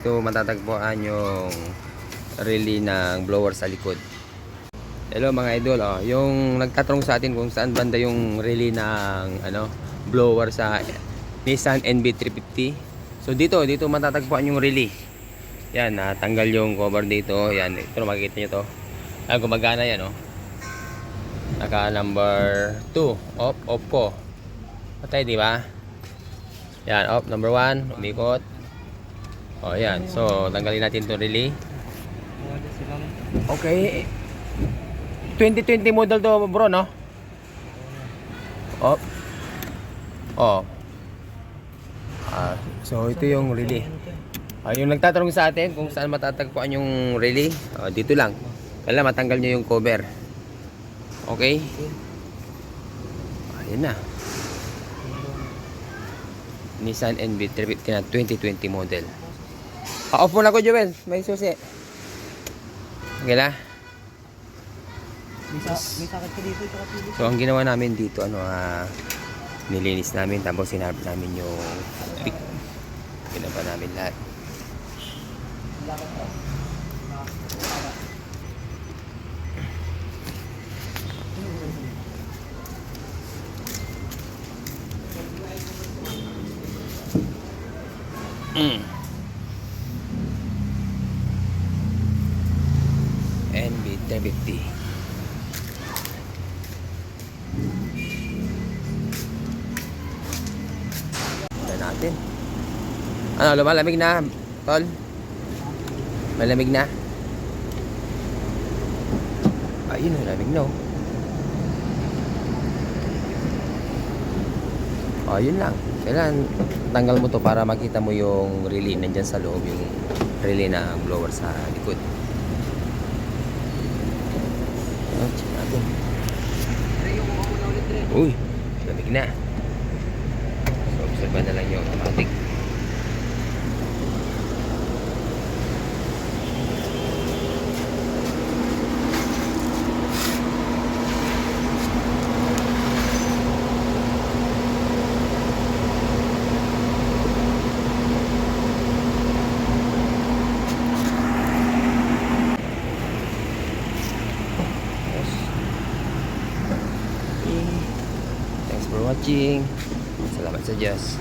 Ito matatagpuan yung relay ng blower sa likod. Hello mga idol, yung nagtatanong sa atin kung saan banda yung relay ng blower sa Nissan NB350. So dito matatagpuan yung relay. Yan, natanggal yung cover dito. Yan, ito makikita nyo to. Gumagana yan, naka number 2, off ko. Patay, di ba? Yan, off, number 1, umikot. Yan. So, tanggalin natin itong relay. Okay. 2020 model to, bro, no? So, ito yung relay. Yung nagtatanong sa atin kung saan matatagpuan yung relay, dito lang. Kailangan matanggal nyo yung cover. Okay? Ayun na. Nissan NB350 na 2020 model. Off muna ko, Joel. May susi. Okay na? May sakit ka dito, kapili. So, ang ginawa namin dito, nilinis namin, tapos sinarap namin yung pick. Ginaba namin lahat. NB350. Natin. Lumalamig na, tol? Malamig na? Ayun, malamig na, yun lang. Kailangan tanggal mo to para makita mo yung relay. Nandyan sa loob yung relay na blower sa likod. Check natin. Uy, malamig na. Observe na lang yung automatic. Thanks for watching. Salamat sa Diyos.